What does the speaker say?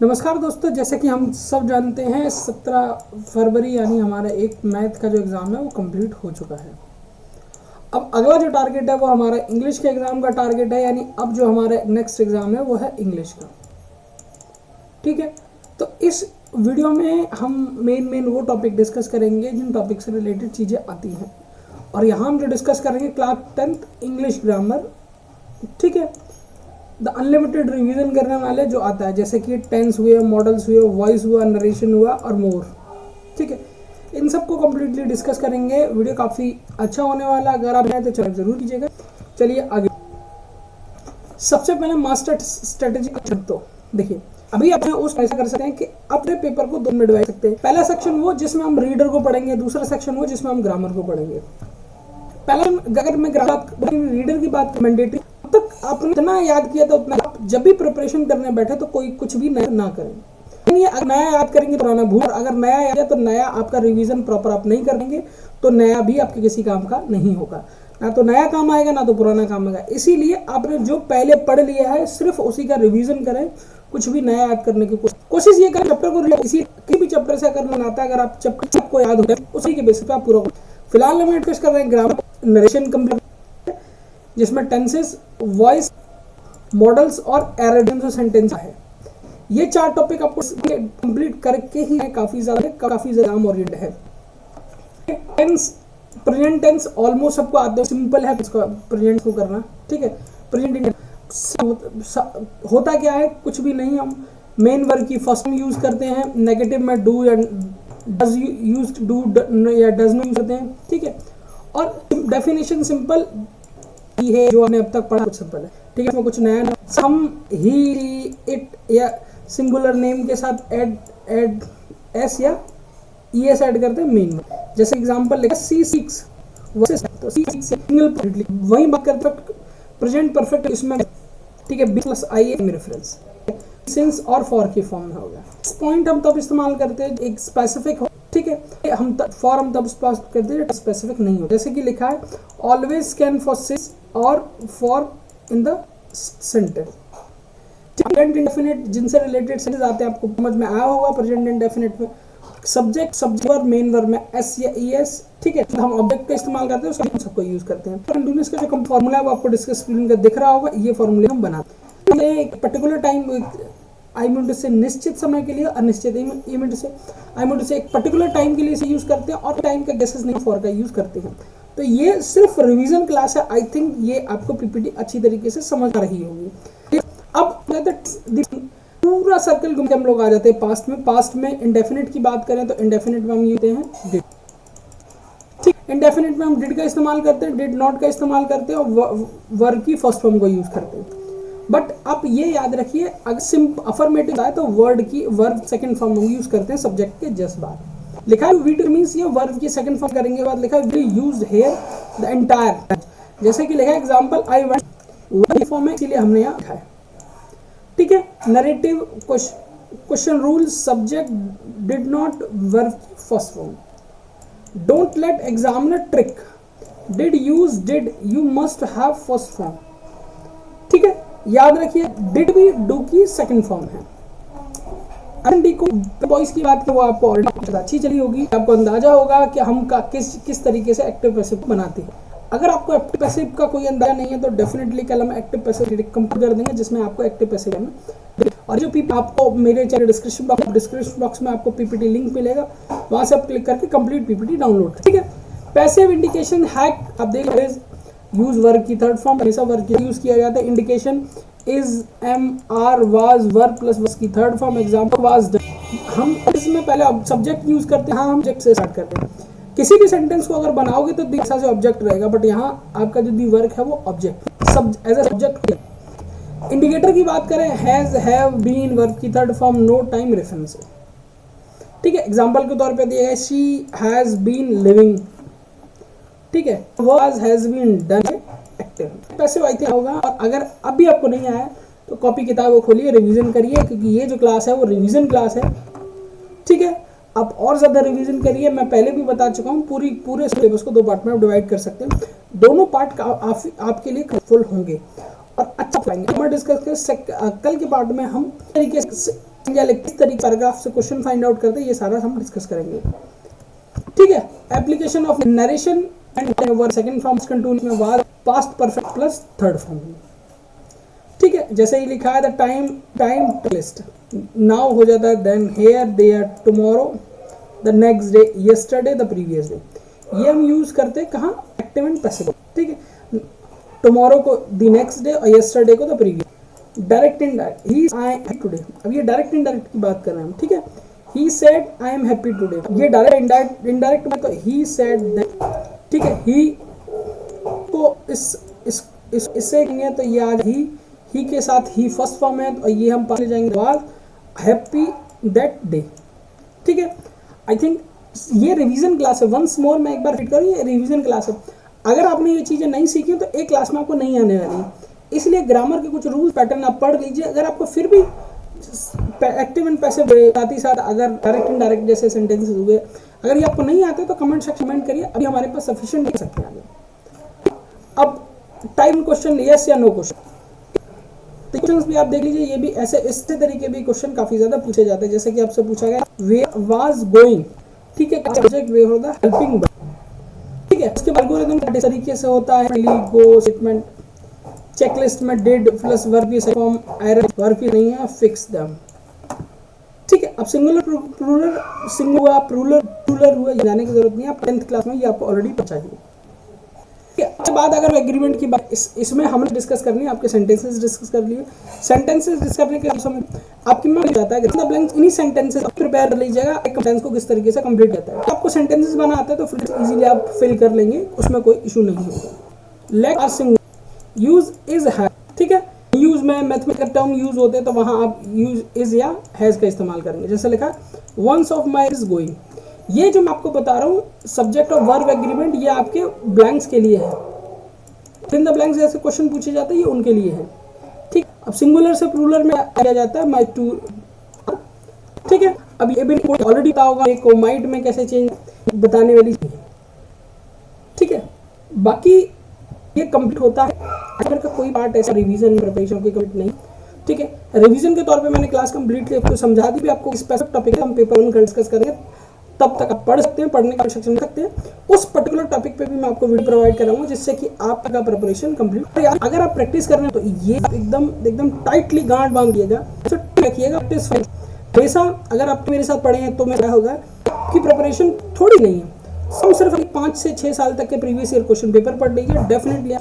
नमस्कार दोस्तों, जैसे कि हम सब जानते हैं 17 फरवरी यानी हमारा एक मैथ का जो एग्ज़ाम है वो कंप्लीट हो चुका है। अब अगला जो टारगेट है वो हमारा इंग्लिश के एग्ज़ाम का टारगेट है, यानी अब जो हमारा नेक्स्ट एग्ज़ाम है वो है इंग्लिश का। ठीक है, तो इस वीडियो में हम मेन वो टॉपिक डिस्कस करेंगे जिन टॉपिक से रिलेटेड चीज़ें आती हैं। और यहाँ हम जो डिस्कस करेंगे क्लास 10th इंग्लिश ग्रामर। ठीक है, द अनलिमिटेड रिवीजन करने वाले जो आता है, जैसे कि टेंस हुए, मॉडल्स हुए, वॉइस हुआ, नरेशन हुआ और मोर। ठीक है, इन सबको कम्प्लीटली डिस्कस करेंगे। वीडियो काफ़ी अच्छा होने वाला, अगर आप हैं तो चैनल जरूर कीजिएगा। चलिए आगे। सबसे पहले मास्टर स्ट्रेटेजी तो देखिए, अभी आप उस ऐसा कर सकते हैं कि अपने पेपर को दो में डिवाइड सकते हैं। पहला सेक्शन वो जिसमें हम रीडर को पढ़ेंगे, दूसरा सेक्शन वो जिसमें हम ग्रामर को पढ़ेंगे। पहले अगर मैं रीडर की बात मैंडेटरी तक आपने इतना याद किया तो उतना, जब भी प्रिपरेशन करने बैठे तो कोई कुछ भी नया ना करें। अगर नया याद करेंगे तो पुराना भूल, अगर नया याद तो नया आपका रिवीजन प्रॉपर आप नहीं करेंगे तो नया भी आपके किसी काम का नहीं होगा। ना तो नया काम आएगा ना तो पुराना काम आएगा। इसीलिए आपने जो पहले पढ़ लिया है सिर्फ उसी का रिवीजन करें, कुछ भी नया याद करने की कोशिश ये करें। चैप्टर को इसी किसी भी चैप्टर से अगर बनाता है, अगर आप चैप्टर आपको याद होगा उसी के बेसिस पे आप पूरा। फिलहाल हम डिस्कस कर रहे हैं ग्रामर, नरेशन कंप्लीट, जिसमें टेंसेस, वॉइस, मॉडल्स और एरर सेंटेंस है। ये चार टॉपिक आपको कंप्लीट करके ही काफी ज्यादा ओरिएंटेड है। टेंस, प्रेजेंट टेंस ऑलमोस्ट सबको आता है, सिंपल है इसको प्रेजेंट को करना। ठीक है, प्रेजेंट होता क्या है, कुछ भी नहीं, हम मेन वर्ब की फर्स्ट में यूज करते हैं, नेगेटिव में डू या डज यूज डू या डज नो यूज करते हैं। ठीक है, और डेफिनेशन सिंपल है, जो हमने अब तक पढ़ा कुछ सिंपल है। ठीक है, इसमें कुछ नया ना, सम, ही, इट या सिंगुलर नेम के साथ एड एस या ईएस ऐड करते हैं मेन में। जैसे एग्जांपल लेकर सी सिक्स, तो सी सिक्स सिंगल, वही बात करते हैं प्रेजेंट परफेक्ट इसमें। ठीक है, बी प्लस आई में रेफरेंस सिंस और फॉर की फॉर्म में होगा। इस पॉइंट हम तब इस्तेमाल करते हैं एक स्पेसिफिक हो। ठीक है, हम फॉर हम तब इस्तेमाल करते हैं स्पेसिफिक नहीं हो। जैसे कि लिखा है ऑलवेज कैन फॉर सिंस और for in the sentence. Present indefinite जिनसे रिलेटेड सेंटेंस आते हैं आपको समझ में आया होगा। प्रेजेंट इंडेफिनिट में सब्जेक्ट वर्ब, मेन वर्ब में एस या ईएस। ठीक है, हम ऑब्जेक्ट का इस्तेमाल करते हैं, उसका सबको यूज करते हैं। कंटिन्यूअस का जो फॉर्मूला है वो आपको डिस्कस स्क्रीन का दिख रहा होगा। ये फॉर्मूले हम बनाते हैं एक पर्टिकुलर टाइम, आई मीन से निश्चित समय के लिए, अनिश्चित आई मीन से एक पर्टिकुलर टाइम के लिए इसे यूज करते हैं, और टाइम का गेसेस नहीं फॉर का यूज करते हैं। तो ये सिर्फ रिवीजन क्लास है। आई थिंक ये आपको पीपीटी अच्छी तरीके से समझ आ रही होगी। अब पूरा सर्कल घूम के हम लोग आ जाते हैं पास्ट में। पास्ट में इंडेफिनिट की बात करें तो इंडेफिनिट में हम यूज करते हैं डिड। ठीक, इंडेफिनिट में हम डिड का इस्तेमाल करते हैं, डिड नॉट का इस्तेमाल करते हैं, और वर्ब की फर्स्ट फॉर्म को यूज करते हैं। बट आप ये याद रखिए, अगर सिंपल अफर्मेटिव आए तो वर्ब सेकंड फॉर्म में यूज करते हैं सब्जेक्ट के जस्ट बाद। लिखा है वी टू मींस ये वर्ब की सेकंड फॉर्म करेंगे बाद लिखा है we used here the entire. जैसे कि लिखा है example I went, verb form है इसीलिए हमने यहाँ लिखा है। ठीक है, narrative question rule, subject did not, verb की first form. Don't let examiner trick, did use did, you must have first form. ठीक है, याद रखिए डिड भी डू की सेकंड फॉर्म है। डी को बॉयज की बात की वो आपको ऑलरेडी अच्छी चली होगी, आपको अंदाजा होगा कि हम किस तरीके से एक्टिव पैसिव बनाते हैं। अगर आपको एक्टिव पैसिव का कोई अंदाजा नहीं है तो डेफिनेटली कल हम एक्टिव पैसिव कंप्लीट कर देंगे, जिसमें आपको एक्टिव पैसिव में और जो आपको मेरे चैनल डिस्क्रिप्शन बॉक्स में आपको पीपीटी लिंक मिलेगा, वहां से आप क्लिक करके कंप्लीट पीपीटी डाउनलोड कर। ठीक है, पैसिव इंडिकेशन हैक, आप देख रहे यूज वर्ब की थर्ड फॉर्म, हमेशा वर्ब की यूज किया जाता है। Indication is, am, are, was, verb plus verb की थर्ड फॉर्म। एग्जांपल वाज, हम इसमें पहले सब्जेक्ट यूज करते हैं। हाँ, हम ऑब्जेक्ट से स्टार्ट करते हैं। किसी भी सेंटेंस को अगर बनाओगे तो दिशा से ऑब्जेक्ट रहेगा, बट यहाँ आपका जो दी वर्क है वो object as a subject. Indicator की बात करें, हैज, हैव, बीन, वर्ब की third form, no, time, reference. ठीक है, एग्जांपल के तौर पे दिया है शी हैज बीन लिविंग। ठीक है, was has been done, active. Passive I think होगा, और अगर अभी आपको नहीं आया तो कॉपी किताब को खोलिए, रिवीजन करिए, क्योंकि ये जो क्लास है वो रिवीजन क्लास है। ठीक है, आप और ज़्यादा रिवीजन करिए। मैं पहले भी बता चुका हूँ, पूरे सिलेबस को दो पार्ट में आप डिवाइड कर सकते हैं। दोनों पार्ट आपके लिए हेल्पफुल होंगे और अच्छा पाएंगे। हम डिस्कस करें कल के पार्ट में हम तरीके से या किस तरीके पैराग्राफ से क्वेश्चन फाइंड आउट करते हैं, ये सारा हम डिस्कस करेंगे। ठीक है, application of narration and verb second form continuous में was past perfect plus third form. ठीक है, जैसे ही लिखा है द टाइम लिस्ट, नाउ हो जाता है then, here, there, tomorrow, the next day, yesterday, the previous day. ये हम यूज करते हैं कहाँ, एक्टिव एंड पैसिव। ठीक है, टुमारो को द नेक्स्ट डे और यस्टरडे को the previous. Direct indirect, he I am today, अब ये डायरेक्ट इनडायरेक्ट की बात कर रहे हैं हम। ठीक है, he said I am happy today, ये डायरेक्ट इनडायरेक्ट में तो ही सेड दैट। ठीक है, ही को इससे कहेंगे तो ये आज ही के साथ ही फर्स्ट फॉर्म है, तो ये हम पाले जाएंगे बाद हैप्पी दैट डे। ठीक है, आई थिंक ये रिवीजन क्लास है। वंस मोर मैं एक बार फिट करूँ, ये रिवीजन क्लास है। अगर आपने ये चीज़ें नहीं सीखी तो एक क्लास में आपको नहीं आने वाली है, इसलिए ग्रामर के कुछ रूल्स पैटर्न आप पढ़ लीजिए। अगर आपको फिर भी एक्टिव एंड पैसिव साथ ही साथ अगर डायरेक्ट इनडायरेक्ट जैसे सेंटेंसेस हुए, अगर ये आपको नहीं आते तो कमेंट सेक्शन में कमेंट करिए, अभी हमारे पास सफिशिएंट हो सकते हैं आगे। अब टाइम क्वेश्चन, यस या नो क्वेश्चन, तो क्वेश्चंस भी आप देख लीजिए, ये भी ऐसे इस तरीके भी क्वेश्चन काफी ज्यादा पूछे जाते हैं। जैसे कि आपसे पूछा गया वे वाज गोइंग, ठीक है, सब्जेक्ट वे होता है हेल्पिंग। ठीक है, इसके एल्गोरिथम किस तरीके से होता है, गो स्टेटमेंट, चेकलिस्ट में डिड प्लस वर्ब की फॉर्म, एरर वर्ब की नहीं है, फिक्स देम। ठीक है, अब सिंगुलर प्लूरल, सिंगुलर प्लूरल हुआ, जाने की जरूरत नहीं है, 10th क्लास में ये आपको ऑलरेडी पता है। उसके बाद अगर एग्रीमेंट की बात, इसमें हमने डिस्कस करनी है, आपके सेंटेंसेस डिस्कस कर लिए। सेंटेंसेस डिस्कस करने के समय आपकी में जाता है कितना ब्लैंक्स, इन्हीं सेंटेंसेस प्रिपेयर कर लीजिएगा, एक सेंटेंस को किस तरीके से कंप्लीट करता है। आपको सेंटेंसेस बनाना आता है तो फिर इजीली आप फिल कर लेंगे, उसमें कोई इशू नहीं होगा। Let are single, use is have. ठीक है, यूज में मैथमेटिकल टर्म यूज होते हैं तो वहां आप यूज इज या हैज का इस्तेमाल करेंगे। जैसे लिखा once of my is going, ये जो मैं आपको बता रहा हूँ सब्जेक्ट और वर्ब एग्रीमेंट, ये आपके ब्लैंक्स के लिए है। इन द ब्लैंक्स जैसे क्वेश्चन पूछे जाते हैं ये उनके लिए है। ठीक, अब सिंगुलर से प्लूरल में आया जाता है माई टू। ठीक है, अब ये भी ऑलरेडी पता होगा को माइट में कैसे चेंज बताने वाली चीज। ठीक है, बाकी ये कंप्लीट होता है। अगर का कोई पार्ट ऐसा रिवीजन प्रिपरेशन की कंप्लीट नहीं। ठीक है, रिवीजन के तौर पे मैंने क्लास कंप्लीटली आपको समझा दी, भी आपको स्पेसिफिक टॉपिक हम पेपर 1 डिस्कस करेंगे, तब तक आप पढ़ सकते हैं, पढ़ने का सेक्शन कर सकते हैं। उस पर्टिकुलर टॉपिक पे भी मैं आपको वीडियो प्रोवाइड कराऊंगा, जिससे कि आपका प्रिपरेशन कंप्लीट। अगर आप प्रैक्टिस कर रहे हैं तो ये एकदम टाइटली गांठ बांध दिएगा, तो रखिएगा प्रैक्टिस। हमेशा अगर आप मेरे साथ पढ़े हैं तो मैं क्या होगा कि प्रिपरेशन थोड़ी नहीं है, हम सिर्फ 5 से 6 साल तक के प्रीवियस ईयर क्वेश्चन पेपर पढ़ लीजिए, डेफिनेटली